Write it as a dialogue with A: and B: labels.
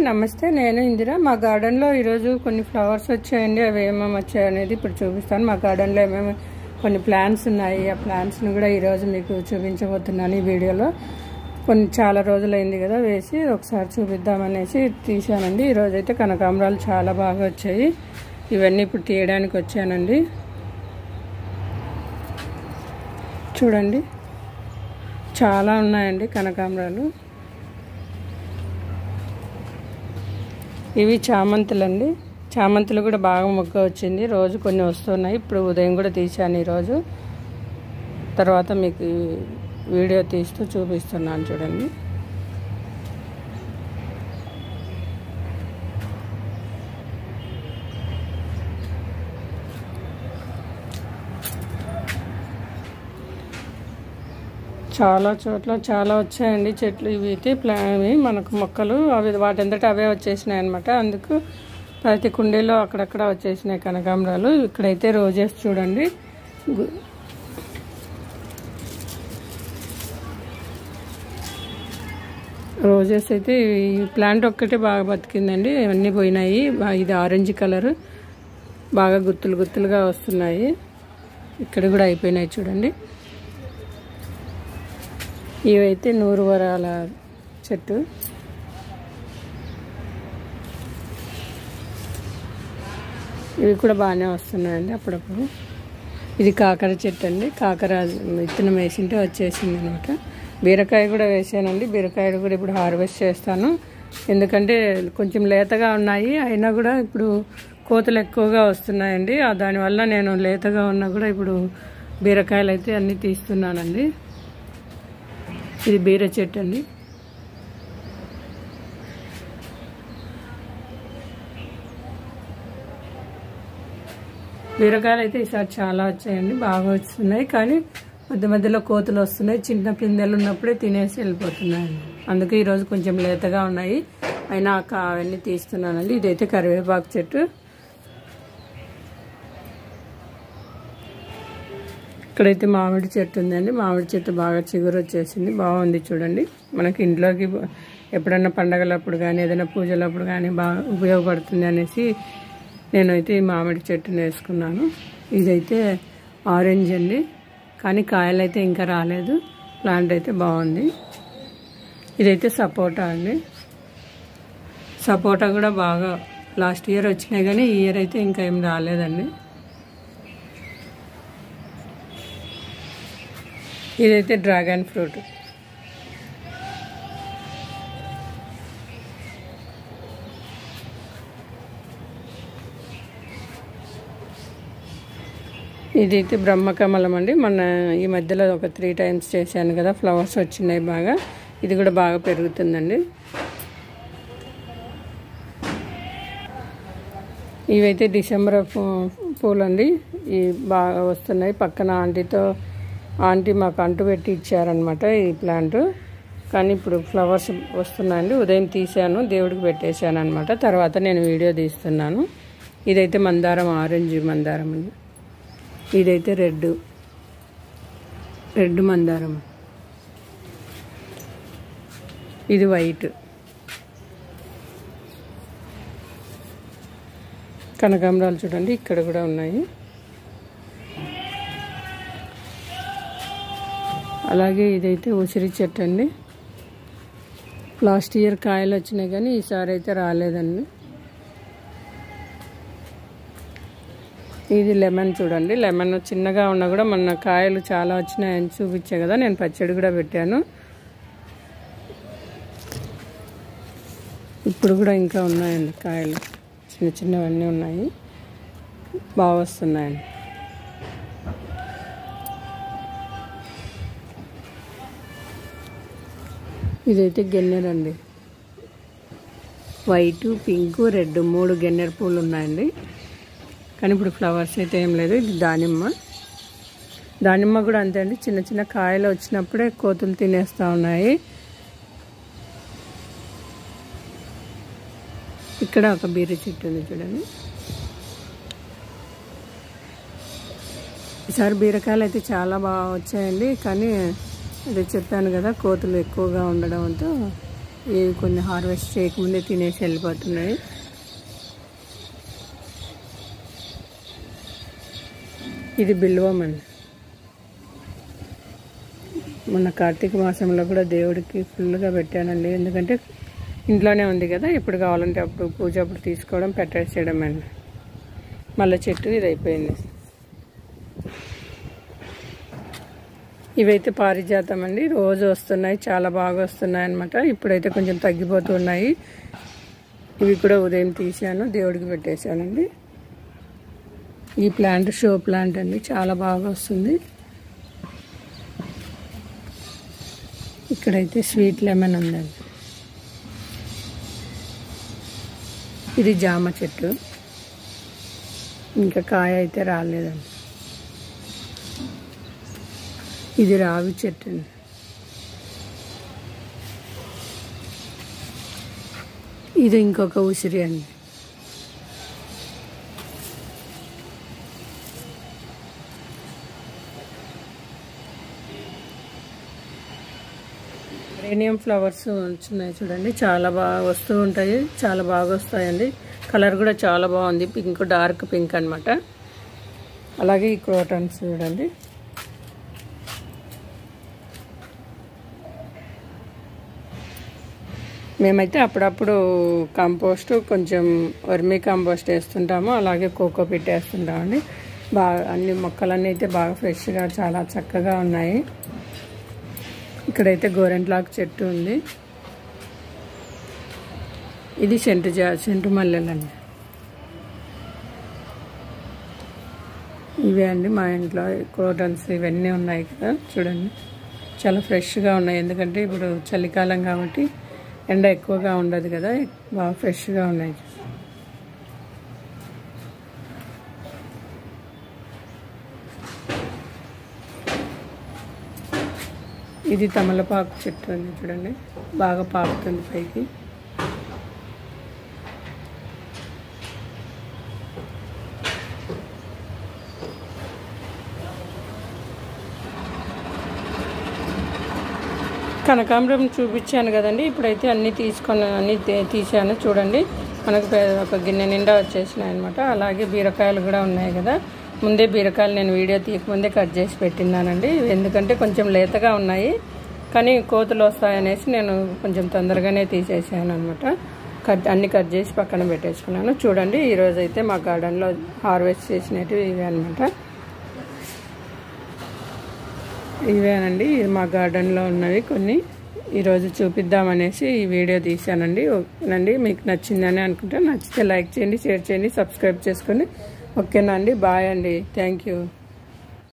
A: నమస్తే, నేను ఇందిరా. మా గార్డెన్లో ఈరోజు కొన్ని ఫ్లవర్స్ వచ్చాయండి. అవి ఏమేమి వచ్చాయి అనేది ఇప్పుడు చూపిస్తాను. మా గార్డెన్లో ఏమేమి కొన్ని ప్లాంట్స్ ఉన్నాయి. ఆ ప్లాంట్స్ని కూడా ఈరోజు మీకు చూపించబోతున్నాను ఈ వీడియోలో. చాలా రోజులైంది కదా వేసి, ఒకసారి చూపిద్దామనేసి తీసానండి. ఈరోజు అయితే కనకాంబరాలు చాలా బాగా వచ్చాయి. ఇవన్నీ ఇప్పుడు తీయడానికి వచ్చానండి. చూడండి, చాలా ఉన్నాయండి కనకాంబరాలు. ఇవి చామంతులండి. చామంతులు కూడా బాగా మొగ్గ వచ్చింది. రోజు కొన్ని వస్తున్నాయి. ఇప్పుడు ఉదయం కూడా తీసాను ఈరోజు. తర్వాత మీకు వీడియో తీస్తూ చూపిస్తున్నాను చూడండి. చాలా చోట్ల చాలా వచ్చాయండి చెట్లు. ఇవి అయితే ఇవి మనకు మొక్కలు అవి వాటంతటా అవే వచ్చేసినాయి అనమాట. అందుకు ప్రతి కుండీలో అక్కడక్కడ వచ్చేసినాయి కనకాంబరాలు. ఇక్కడైతే రోజెస్ చూడండి. రోజెస్ అయితే ఈ ప్లాంట్ ఒక్కటే బాగా బతికిందండి. అన్నీ పోయినాయి. ఇది ఆరెంజ్ కలర్, బాగా గుత్తులు గుత్తులుగా వస్తున్నాయి. ఇక్కడ కూడా అయిపోయినాయి చూడండి. ఇవైతే 100 వరాల చెట్టు. ఇవి కూడా బాగానే వస్తున్నాయండి అప్పుడప్పుడు. ఇది కాకర చెట్టు అండి. కాకర విత్తనం వేసింటే వచ్చేసింది అనమాట. బీరకాయ కూడా వేసానండి. బీరకాయలు కూడా ఇప్పుడు హార్వెస్ట్ చేస్తాను. ఎందుకంటే కొంచెం లేతగా ఉన్నాయి, అయినా కూడా ఇప్పుడు కోతలు ఎక్కువగా వస్తున్నాయండి. దానివల్ల నేను లేతగా ఉన్నా కూడా ఇప్పుడు బీరకాయలు అయితే అన్నీ తీస్తున్నానండి. ఇది బీర చెట్టు అండి. బీరకాయలు అయితే ఈసారి చాలా వచ్చాయండి, బాగా వస్తున్నాయి. కానీ మధ్య మధ్యలో కోతులు వస్తున్నాయి. చిన్న పిందెలు ఉన్నప్పుడే తినేసి వెళ్ళిపోతున్నాయండి. అందుకే ఈరోజు కొంచెం లేతగా ఉన్నాయి, అయినా అవన్నీ తీస్తున్నానండి. ఇదైతే కరివేపాకు చెట్టు. ఇక్కడైతే మామిడి చెట్టు ఉందండి. మామిడి చెట్టు బాగా చిగురు వచ్చేసింది, బాగుంది చూడండి. మనకి ఇంట్లోకి ఎప్పుడన్నా పండగలప్పుడు కానీ ఏదైనా పూజలప్పుడు కానీ బాగా ఉపయోగపడుతుంది అనేసి నేనైతే ఈ మామిడి చెట్టుని వేసుకున్నాను. ఇదైతే ఆరెంజ్ అండి, కానీ కాయలు అయితే ఇంకా రాలేదు. ప్లాంట్ అయితే బాగుంది. ఇదైతే సపోటా అండి. సపోటా కూడా బాగా లాస్ట్ ఇయర్ వచ్చినాయి, కానీ ఈ ఇయర్ అయితే ఇంకా ఏం రాలేదండి. ఇదైతే డ్రాగన్ ఫ్రూట్. ఇదైతే బ్రహ్మకమలం అండి. మొన్న ఈ మధ్యలో ఒక 3 times చేశాను కదా, ఫ్లవర్స్ వచ్చినాయి బాగా. ఇది కూడా బాగా పెరుగుతుందండి. ఇవైతే డిసెంబర్ పూలండి. ఇవి బాగా వస్తున్నాయి. పక్కన ఆంటీ మాకు అంటు పెట్టి ఇచ్చారనమాట ఈ ప్లాంట్. కానీ ఇప్పుడు ఫ్లవర్స్ వస్తున్నాయండి. ఉదయం తీసాను, దేవుడికి పెట్టేశాను అనమాట. తర్వాత నేను వీడియో తీస్తున్నాను. ఇదైతే మందారం, ఆరెంజ్ మందారం అండి. ఇదైతే రెడ్ మందారం. ఇది వైట్. కనకాంబరాలు చూడండి, ఇక్కడ కూడా ఉన్నాయి. అలాగే ఇదైతే ఉసిరి చెట్టు అండి. లాస్ట్ ఇయర్ కాయలు వచ్చినాయి, కానీ ఈసారి అయితే రాలేదండి. ఇది లెమన్ చూడండి. లెమన్ చిన్నగా ఉన్నా కూడా మొన్న కాయలు చాలా వచ్చినాయని చూపించే కదా, నేను పచ్చడి కూడా పెట్టాను. ఇప్పుడు కూడా ఇంకా ఉన్నాయండి కాయలు, చిన్న చిన్నవన్నీ ఉన్నాయి, బాగా వస్తున్నాయండి. ఇదైతే గెన్నెరండి. వైట్, పింక్, రెడ్ 3 గెన్నెర పూలు ఉన్నాయండి. కానీ ఇప్పుడు ఫ్లవర్స్ అయితే ఏం లేదు. ఇది దానిమ్మ కూడా అంతే అండి. చిన్న చిన్న కాయలు వచ్చినప్పుడే కోతులు తినేస్తూ ఉన్నాయి. ఇక్కడ ఒక బీర చెట్టు ఉంది చూడండి. ఈసారి బీరకాయలు అయితే చాలా బాగా వచ్చాయండి. కానీ అదే చెప్పాను కదా, కోతులు ఎక్కువగా ఉండడంతో ఇవి కొన్ని హార్వెస్ట్ చేయకముందే తినేసి వెళ్ళిపోతున్నాయి. ఇది బిల్వం అండి. మొన్న కార్తీక మాసంలో కూడా దేవుడికి ఫుల్గా పెట్టానండి. ఎందుకంటే ఇంట్లోనే ఉంది కదా, ఎప్పుడు కావాలంటే అప్పుడు పూజ అప్పుడు తీసుకోవడం, పెట్టేసేయడం అండి. మళ్ళీ చెట్టు ఇది అయిపోయింది. ఇవైతే పారిజాతం అండి. రోజు వస్తున్నాయి, చాలా బాగా వస్తున్నాయి అన్నమాట. ఇప్పుడైతే కొంచెం తగ్గిపోతున్నాయి. ఇవి కూడా ఉదయం తీసాను, దేవుడికి పెట్టేశానండి. ఈ ప్లాంట్ షో ప్లాంట్ అండి, చాలా బాగా వస్తుంది. ఇక్కడైతే స్వీట్ లెమన్ ఉందండి. ఇది జామ చెట్టు, ఇంకా కాయ అయితే రాలేదండి. ఇది రావి చెట్టు అండి. ఇది ఇంకొక ఉసిరి అండి. రేనియం ఫ్లవర్స్ వచ్చినాయి చూడండి, చాలా బాగా వస్తూ ఉంటాయి, చాలా బాగా వస్తాయండి. కలర్ కూడా చాలా బాగుంది, పింక్, డార్క్ పింక్ అనమాట. అలాగే ఈ క్రోటన్స్ చూడండి. మేమైతే అప్పుడప్పుడు కంపోస్ట్, కొంచెం వర్మీ కంపోస్ట్ వేస్తుంటాము, అలాగే కోకో పిట్ వేస్తుంటామండి. బాగా అన్ని మొక్కలన్నీ అయితే బాగా ఫ్రెష్గా చాలా చక్కగా ఉన్నాయి. ఇక్కడైతే గోరెంట్లాకు చెట్టు ఉంది. ఇది సెంటు మల్లెలండి. ఇవే అండి మా ఇంట్లో క్రోటన్స్ ఇవన్నీ ఉన్నాయి కదా, చూడండి చాలా ఫ్రెష్గా ఉన్నాయి. ఎందుకంటే ఇప్పుడు చలికాలం కాబట్టి ఎండ ఎక్కువగా ఉండదు కదా, బాగా ఫ్రెష్గా ఉన్నాయి. ఇది తమలపాకు చెట్టు అండి, చూడండి బాగా పాకుతుంది పైకి. కనకాంబరం చూపించాను కదండి, ఇప్పుడైతే అన్నీ తీసాను చూడండి. మనకు ఒక గిన్నె నిండా వచ్చేసినాయి అనమాట. అలాగే బీరకాయలు కూడా ఉన్నాయి కదా, ముందే బీరకాయలు నేను వీడియో తీయకముందే కట్ చేసి పెట్టినానండి. ఎందుకంటే కొంచెం లేతగా ఉన్నాయి, కానీ కోతులు వస్తాయనేసి నేను కొంచెం తొందరగానే తీసేసాను అనమాట. అన్నీ కట్ చేసి పక్కన పెట్టేసుకున్నాను. చూడండి ఈరోజు అయితే మా గార్డెన్లో హార్వెస్ట్ చేసినవి ఇవే అనమాట. ఇవేనండి మా గార్డెన్లో ఉన్నవి కొన్ని ఈరోజు చూపిద్దామనేసి ఈ వీడియో తీసానండి. ఓకేనండి, మీకు నచ్చిందని అనుకుంటే నచ్చితే లైక్ చేయండి, షేర్ చేయండి, సబ్స్క్రైబ్ చేసుకోండి. ఓకేనా అండి, బాయ్ అండి, థ్యాంక్ యూ.